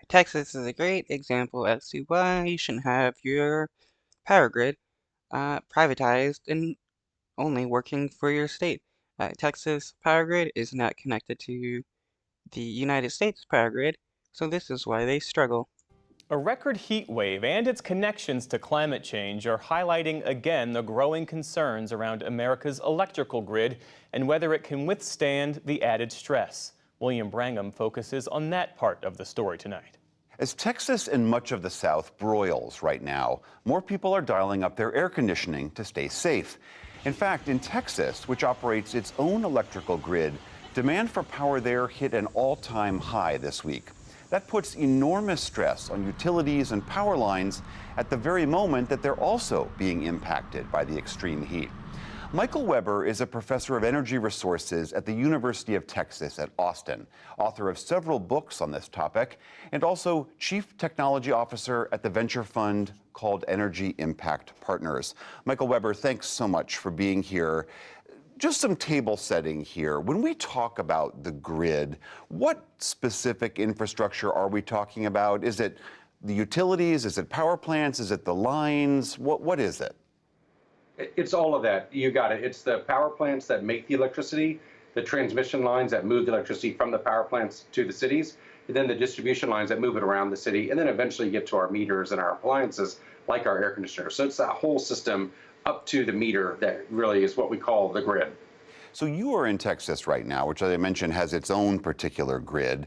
Texas is a great example as to why you shouldn't have your power grid privatized and only working for your state. Texas power grid is not connected to the United States power grid, so this is why they struggle. A record heat wave and its connections to climate change are highlighting again the growing concerns around America's electrical grid and whether it can withstand the added stress. William Brangham focuses on that part of the story tonight. As Texas and much of the South broils right now, more people are dialing up their air conditioning to stay safe. In fact, in Texas, which operates its own electrical grid, demand for power there hit an all-time high this week. That puts enormous stress on utilities and power lines at the very moment that they're also being impacted by the extreme heat. Michael Weber is a professor of energy resources at the University of Texas at Austin, author of several books on this topic, and also chief technology officer at the venture fund called Energy Impact Partners. Michael Weber, thanks so much for being here. Just some table setting here. When we talk about the grid, what specific infrastructure are we talking about? Is it the utilities? Is it power plants? Is it the lines? What is it? It's all of that. You got it. It's the power plants that make the electricity, the transmission lines that move the electricity from the power plants to the cities, and then the distribution lines that move it around the city, and then eventually get to our meters and our appliances like our air conditioners. So it's that whole system up to the meter that really is what we call the grid. So you are in Texas right now, which, as I mentioned, has its own particular grid.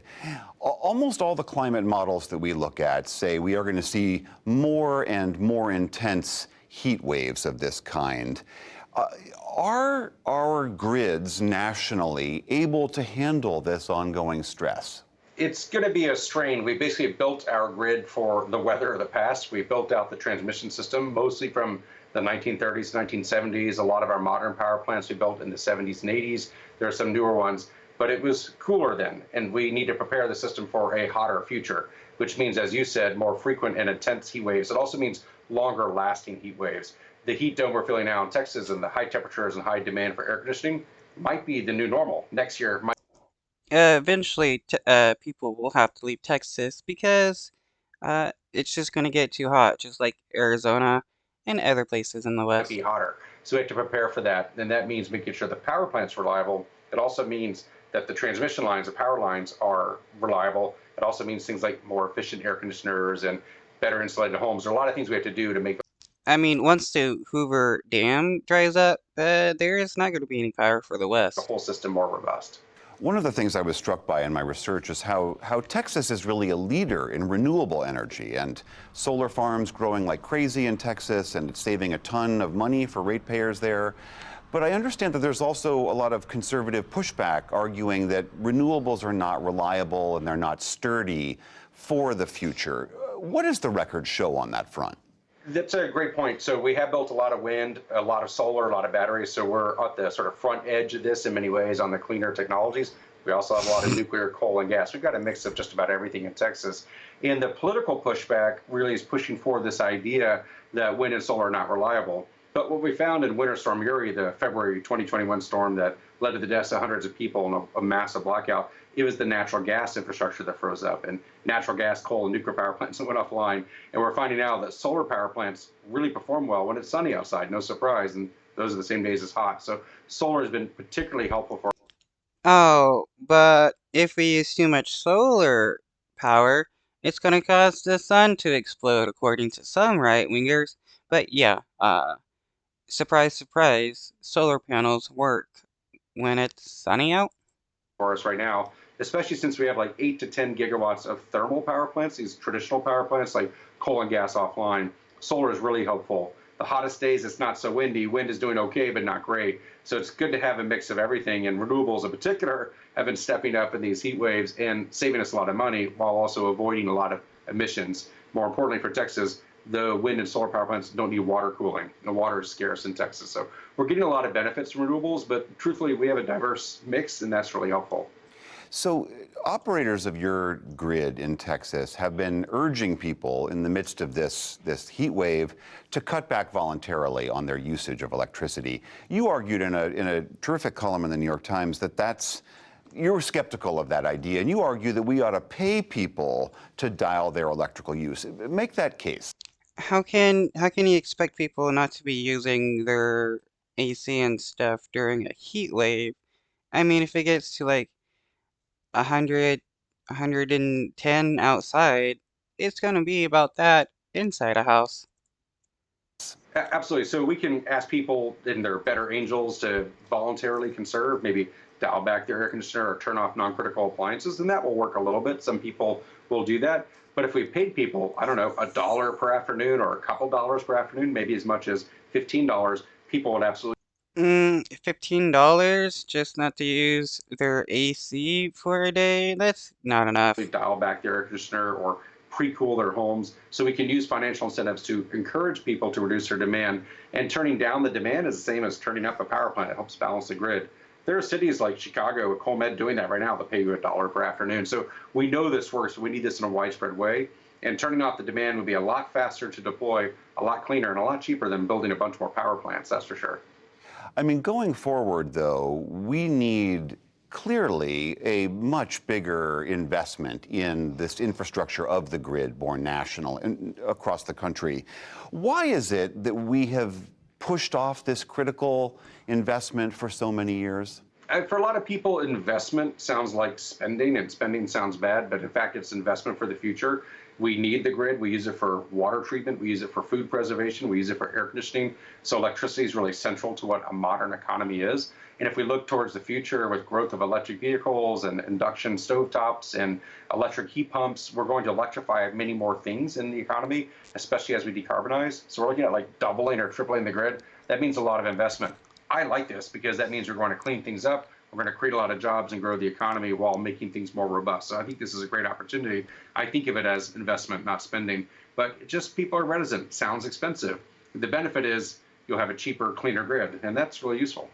Almost all the climate models that we look at say we are going to see more and more intense heat waves of this kind. Are our grids nationally able to handle this ongoing stress? It's going to be a strain. We basically built our grid for the weather of the past. We built out the transmission system mostly from the 1930s, 1970s. A lot of our modern power plants we built in the 70s and 80s. There are some newer ones, but it was cooler then, and we need to prepare the system for a hotter future, which means, as you said, more frequent and intense heat waves. It also means longer lasting heat waves. The heat dome we're feeling now in Texas and the high temperatures and high demand for air conditioning might be the new normal. Next year might. Eventually, people will have to leave Texas because it's just going to get too hot, just like Arizona and other places in the Be West. hotter. So we have to prepare for that. And that means making sure the power plant's reliable. It also means that the transmission lines, the power lines are reliable. It also means things like more efficient air conditioners and better insulated homes. There are a lot of things we have to do to make I mean, once the Hoover Dam dries up, there is not going to be any power for the the West. whole system more robust. One of the things I was struck by in my research is how Texas is really a leader in renewable energy, and solar farms growing like crazy in Texas, and it's saving a ton of money for ratepayers there. But I understand that there's also a lot of conservative pushback arguing that renewables are not reliable and they're not sturdy for the future. What does the record show on that front? That's a great point. So we have built a lot of wind, a lot of solar, a lot of batteries. So we're at the sort of front edge of this in many ways on the cleaner technologies. We also have a lot of nuclear, coal, and gas. We've got a mix of just about everything in Texas. And the political pushback really is pushing forward this idea that wind and solar are not reliable. But what we found in Winter Storm Uri, the February 2021 storm that led to the deaths of hundreds of people and a massive blackout, it was the natural gas infrastructure that froze up, and natural gas, coal, and nuclear power plants that went offline. And we're finding now that solar power plants really perform well when it's sunny outside, no surprise, and those are the same days as hot. So solar has been particularly helpful for. Oh, but if we use too much solar power, it's going to cause the sun to explode, according to some right-wingers. But yeah, surprise, surprise, solar panels work when it's sunny out. For us right now, especially since we have like 8 to 10 gigawatts of thermal power plants, these traditional power plants like coal and gas offline. Solar is really helpful. The hottest days, it's not so windy. Wind is doing okay, but not great. So it's good to have a mix of everything. And renewables in particular have been stepping up in these heat waves and saving us a lot of money while also avoiding a lot of emissions. More importantly for Texas, the wind and solar power plants don't need water cooling. The water is scarce in Texas. So we're getting a lot of benefits from renewables, but truthfully, we have a diverse mix, and that's really helpful. So, operators of your grid in Texas have been urging people in the midst of this heat wave to cut back voluntarily on their usage of electricity. You argued in a terrific column in the New York Times that that's You're skeptical of that idea, and you argue that we ought to pay people to dial their electrical use. Make that case. How can you expect people not to be using their AC and stuff during a heat wave? I mean, if it gets to like 100, 110 outside, it's gonna be about that inside a house. Absolutely. So we can ask people in their better angels to voluntarily conserve, maybe dial back their air conditioner or turn off non-critical appliances, and that will work a little bit. Some people will do that. But if we paid people, I don't know, $1 per afternoon or a couple dollars per afternoon, maybe as much as $15, people would absolutely $15 just not to use their AC for a day? That's not enough. dial back their air conditioner or pre-cool their homes. So we can use financial incentives to encourage people to reduce their demand. And turning down the demand is the same as turning up a power plant. It helps balance the grid. There are cities like Chicago with ComEd doing that right now. They'll pay you $1 per afternoon. So we know this works. We need this in a widespread way. And turning off the demand would be a lot faster to deploy, a lot cleaner, and a lot cheaper than building a bunch more power plants, that's for sure. I mean, going forward, though, we need clearly a much bigger investment in this infrastructure of the grid, more national and across the country. Why is it that we have pushed off this critical investment for so many years? For a lot of people, investment sounds like spending, and spending sounds bad, but in fact, it's investment for the future. We need the grid. We use it for water treatment. We use it for food preservation. We use it for air conditioning. So electricity is really central to what a modern economy is. And if we look towards the future with growth of electric vehicles and induction stovetops and electric heat pumps, we're going to electrify many more things in the economy, especially as we decarbonize. So we're looking at like doubling or tripling the grid. That means a lot of investment. I like this because that means we're going to clean things up. We're going to create a lot of jobs and grow the economy while making things more robust. So I think this is a great opportunity. I think of it as investment, not spending. But just people are reticent. Sounds expensive. The benefit is you'll have a cheaper, cleaner grid, and that's really useful.